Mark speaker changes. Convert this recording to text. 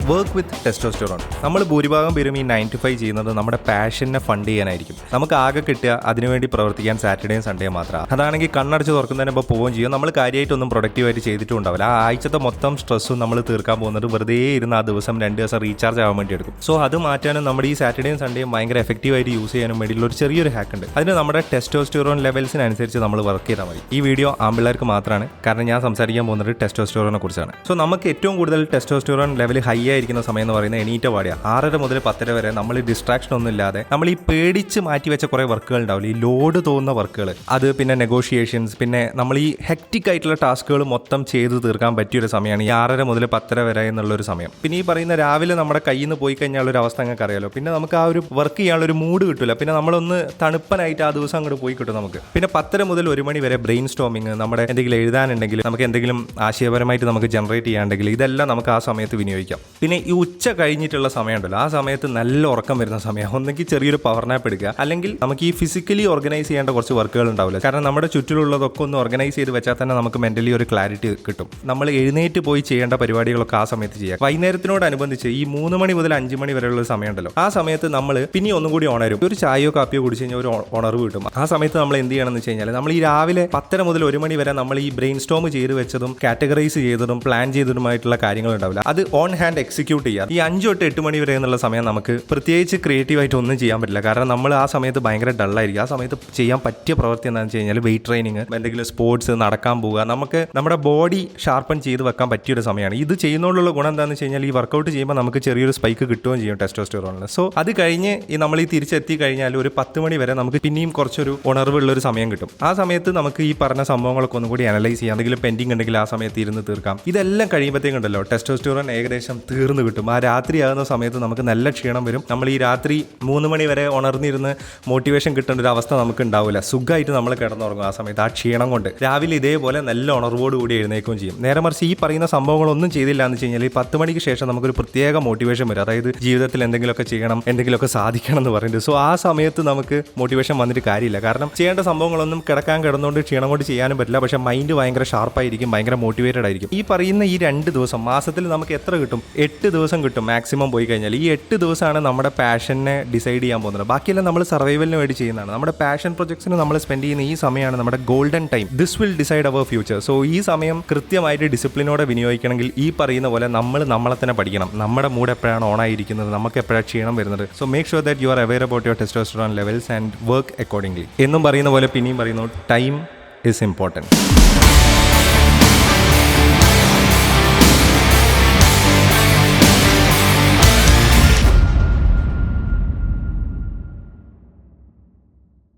Speaker 1: Work with testosterone. നമ്മൾ ഭൂരിഭാഗം പേരും ഈ 9 to 5 ചെയ്യുന്നത് നമ്മുടെ പാഷനെ ഫണ്ട് ചെയ്യാനായിരിക്കും. നമുക്ക് ആകെ കിട്ടുക അതിനുവേണ്ടി പ്രവർത്തിക്കാൻ സാറ്റർഡേയും സൺഡേ മാത്രമാണ്. അതാണെങ്കിൽ കണ്ണടച്ച് തുറക്കുന്നതിന് ഇപ്പോൾ പോവുകയും ചെയ്യും. നമ്മൾ കാര്യമായിട്ടൊന്നും പ്രൊഡക്റ്റീവായിട്ട് ചെയ്തിട്ടും ഉണ്ടാവില്ല. ആ ആഴ്ചത്തെ മൊത്തം സ്ട്രെസ്സും നമ്മൾ തീർക്കാൻ പോകുന്നത് വെറുതെ ഇരുന്ന് ആ ദിവസം 2 ദിവസം റീചാർജ് ആവാൻ വേണ്ടി എടുക്കും. സോ അത് മാറ്റാനും നമ്മുടെ ഈ സാറ്റർഡേയും സൺഡേയും ഭയങ്കര എഫക്റ്റീവായിട്ട് യൂസ് ചെയ്യാനും വേണ്ടിയുള്ള ഒരു ചെറിയൊരു ഹാക്ക് ഉണ്ട്. അതിന് നമ്മുടെ ടെസ്റ്റോസ്റ്റെറോൺ ലെവൽസിനനുസരിച്ച് നമ്മൾ വർക്ക് ചെയ്താൽ മതി. ഈ വീഡിയോ ആമ്പിള്ളേർക്ക് മാത്രമാണ്, കാരണം ഞാൻ സംസാരിക്കാൻ പോകുന്നത് ടെസ്റ്റോസ്റ്റെറോനെ കുറിച്ചാണ്. സോ നമുക്ക് ഏറ്റവും കൂടുതൽ ടെസ്റ്റോസ്റ്റെറോൺ ലെവൽ ഹൈ ആയിരിക്കുന്ന സമയം എന്ന് പറയുന്നത് എണീറ്റ പാടിയ 6:30 മുതൽ 10:00 വരെ നമ്മൾ ഡിസ്ട്രാക്ഷൻ ഒന്നും ഇല്ലാതെ നമ്മൾ ഈ പേടിച്ച് മാറ്റി വെച്ച കുറേ വർക്കുകൾ ഉണ്ടാവില്ല, ഈ ലോഡ് തോന്നുന്ന വർക്കുകൾ, അത് പിന്നെ നെഗോഷിയേഷൻസ്, പിന്നെ നമ്മൾ ഈ ഹെക്റ്റിക് ആയിട്ടുള്ള ടാസ്കുകൾ മൊത്തം ചെയ്ത് തീർക്കാൻ പറ്റിയൊരു സമയമാണ് ഈ 6:30 മുതൽ 10:00 വരെ എന്നുള്ളൊരു സമയം. പിന്നെ ഈ പറയുന്ന രാവിലെ നമ്മുടെ കയ്യിൽ നിന്ന് പോയി കഴിഞ്ഞാൽ ഒരു അവസ്ഥ നിങ്ങൾക്ക് അറിയാലോ. പിന്നെ നമുക്ക് ആ ഒരു വർക്ക് ചെയ്യാനുള്ള ഒരു മൂഡ് കിട്ടില്ല. പിന്നെ നമ്മളൊന്ന് തണുപ്പനായിട്ട് ആ ദിവസം അങ്ങോട്ട് പോയി കിട്ടും നമുക്ക്. പിന്നെ 10:00 മുതൽ 1 മണി വരെ ബ്രെയിൻ സ്റ്റോമിങ്, നമ്മുടെ എന്തെങ്കിലും എഴുതാനുണ്ടെങ്കിൽ, നമുക്ക് എന്തെങ്കിലും ആശയപരമായിട്ട് നമുക്ക് ജനറേറ്റ് ചെയ്യാണ്ടെങ്കിൽ ഇതെല്ലാം നമുക്ക് ആ സമയത്ത് വിനിയോഗിക്കാം. പിന്നെ ഈ ഉച്ച കഴിഞ്ഞിട്ടുള്ള സമയമുണ്ടല്ലോ, ആ സമയത്ത് നല്ല ഉറക്കം വരുന്ന സമയം. ഒന്നെങ്കിൽ ചെറിയൊരു പവർ നാപ്പ് എടുക്കുക, അല്ലെങ്കിൽ നമുക്ക് ഈ ഫിസിക്കലി ഓർഗനൈസ് ചെയ്യേണ്ട കുറച്ച് വർക്കുകൾ ഉണ്ടാവില്ല. കാരണം നമ്മുടെ ചുറ്റിലുള്ളതൊക്കെ ഒന്ന് ഓർഗനൈസ് ചെയ്ത് വെച്ചാൽ തന്നെ നമുക്ക് മെന്റലി ഒരു ക്ലാരിറ്റി കിട്ടും. നമ്മൾ എഴുന്നേറ്റ് പോയി ചെയ്യേണ്ട പരിപാടികളൊക്കെ ആ സമയത്ത് ചെയ്യാം. വൈകുന്നേരത്തിനോടനുബന്ധിച്ച് ഈ 3 മണി മുതൽ 5 മണി വരെയുള്ള സമയം ഉണ്ടല്ലോ, ആ സമയത്ത് നമ്മൾ പിന്നെ ഒന്നും കൂടി ഉണരും. ഒരു ചായയോ കാപ്പിയോ കുടിച്ച് കഴിഞ്ഞാൽ ഒരു ഉണർവ് കിട്ടും. ആ സമയത്ത് നമ്മൾ എന്ത് ചെയ്യണമെന്ന് വെച്ച് കഴിഞ്ഞാൽ, നമ്മൾ ഈ രാവിലെ 10:30 മുതൽ 1 മണി വരെ നമ്മൾ ഈ ബ്രെയിൻ സ്റ്റോം ചെയ്ത് വെച്ചതും കാറ്റഗറൈസ് ചെയ്തതും പ്ലാൻ ചെയ്തതുമായിട്ടുള്ള കാര്യങ്ങൾ ഉണ്ടാവില്ല, അത് ഓൺ ഹാൻഡ് എക്സിക്യൂട്ട് ചെയ്യാം. ഈ 5 തൊട്ട് 8 മണി വരെ എന്നുള്ള സമയം നമുക്ക് പ്രത്യേകിച്ച് ക്രിയേറ്റീവായിട്ട് ഒന്നും ചെയ്യാൻ പറ്റില്ല. കാരണം നമ്മൾ ആ സമയത്ത് ഭയങ്കര ഡള്ളായിരിക്കും. ആ സമയത്ത് ചെയ്യാൻ പറ്റിയ പ്രവൃത്തി എന്താണെന്ന് വെച്ച് കഴിഞ്ഞാൽ വെയിറ്റ് ട്രെയിനിങ്, എന്തെങ്കിലും സ്പോർട്സ്, നടക്കാൻ പോവുക, നമുക്ക് നമ്മുടെ ബോഡി ഷാർപ്പൺ ചെയ്ത് വെക്കാൻ പറ്റിയൊരു സമയമാണ്. ഇത് ചെയ്യുന്നതിനുള്ള ഗുണം എന്താണെന്ന് വെച്ച് കഴിഞ്ഞാൽ, ഈ വർക്കൗട്ട് ചെയ്യുമ്പോൾ നമുക്ക് ചെറിയൊരു സ്പൈക്ക് കിട്ടുകയും ചെയ്യും ടെസ്റ്റോസ്റ്റെറോണിൽ. സോ അത് കഴിഞ്ഞ് നമ്മൾ ഈ തിരിച്ചെത്തി കഴിഞ്ഞാൽ ഒരു 10 മണി വരെ നമുക്ക് പിന്നെയും കുറച്ചൊരു ഉണർവുള്ളൊരു സമയം കിട്ടും. ആ സമയത്ത് നമുക്ക് ഈ പറഞ്ഞ സംഭവങ്ങളൊക്കെ ഒന്നും കൂടി അനലൈസ് ചെയ്യാം. എന്തെങ്കിലും പെൻഡിങ് ഉണ്ടെങ്കിൽ ആ സമയത്ത് ഇരുന്ന് തീർക്കാം. ഇതെല്ലാം കഴിയുമ്പോഴത്തേക്കുണ്ടല്ലോ ടെസ്റ്റോസ്റ്റെറോൺ ഏകദേശം തീർന്നു കിട്ടും. ആ രാത്രി ആകുന്ന സമയത്ത് നമുക്ക് നല്ല ക്ഷീണം വരും. നമ്മൾ ഈ രാത്രി 3 മണി വരെ ഉണർന്നിരുന്ന് മോട്ടിവേഷൻ കിട്ടേണ്ട ഒരു അവസ്ഥ നമുക്ക് ഉണ്ടാവില്ല. സുഖമായിട്ട് നമ്മൾ കിടന്നുറങ്ങും ആ സമയത്ത്. ആ ക്ഷീണം കൊണ്ട് രാവിലെ ഇതേപോലെ നല്ല ഉണർവോട് കൂടി എഴുന്നേൽക്കുകയും ചെയ്യും. നേരെ മറിച്ച് ഈ പറയുന്ന സംഭവങ്ങളൊന്നും ചെയ്തില്ല എന്ന് വെച്ച് കഴിഞ്ഞാൽ ഈ 10 മണിക്ക് ശേഷം നമുക്കൊരു പ്രത്യേക മോട്ടിവേഷൻ വരും. അതായത് ജീവിതത്തിൽ എന്തെങ്കിലുമൊക്കെ ചെയ്യണം, എന്തെങ്കിലുമൊക്കെ സാധിക്കണം എന്ന് പറഞ്ഞിട്ട്. സോ ആ സമയത്ത് നമുക്ക് മോട്ടിവേഷൻ വന്നിട്ട് കാര്യമില്ല. കാരണം ചെയ്യേണ്ട സംഭവങ്ങളൊന്നും കിടന്നുകൊണ്ട് ക്ഷീണം കൊണ്ട് ചെയ്യാനും പറ്റില്ല. പക്ഷേ മൈൻഡ് ഭയങ്കര ഷാർപ്പായിരിക്കും, ഭയങ്കര മോട്ടിവേറ്റഡ് ആയിരിക്കും. ഈ പറയുന്ന ഈ 2 ദിവസം മാസത്തിൽ നമുക്ക് എത്ര കിട്ടും? 8 ദിവസം കിട്ടും മാക്സിമം പോയി കഴിഞ്ഞാൽ. ഈ 8 ദിവസമാണ് നമ്മുടെ പാഷനെ ഡിസൈഡ് ചെയ്യാൻ പോകുന്നത്. ബാക്കിയെല്ലാം നമ്മൾ സർവൈവലിന് വേണ്ടി ചെയ്യുന്നതാണ്. നമ്മുടെ പാഷൻ പ്രൊജക്ട്സിന് നമ്മൾ സ്പെൻഡ് ചെയ്യുന്ന ഈ സമയമാണ് നമ്മുടെ golden time. This will decide our future. So ഈ സമയം കൃത്യമായിട്ട് ഡിസിപ്ലിനോടെ വിനിയോഗിക്കണമെങ്കിൽ ഈ പറയുന്ന പോലെ നമ്മളെ തന്നെ പഠിക്കണം. നമ്മുടെ മൂഡ് എപ്പോഴാണ് ഓൺ ആയിരിക്കുന്നത്, നമുക്ക് എപ്പോഴാണ് ക്ഷീണം വരുന്നത്. So make sure that you are aware about your testosterone levels and work accordingly. എന്നും പറയുന്ന പോലെ പിന്നെയും പറയുന്നു, ടൈം ഈസ് ഇമ്പോർട്ടൻറ്റ്.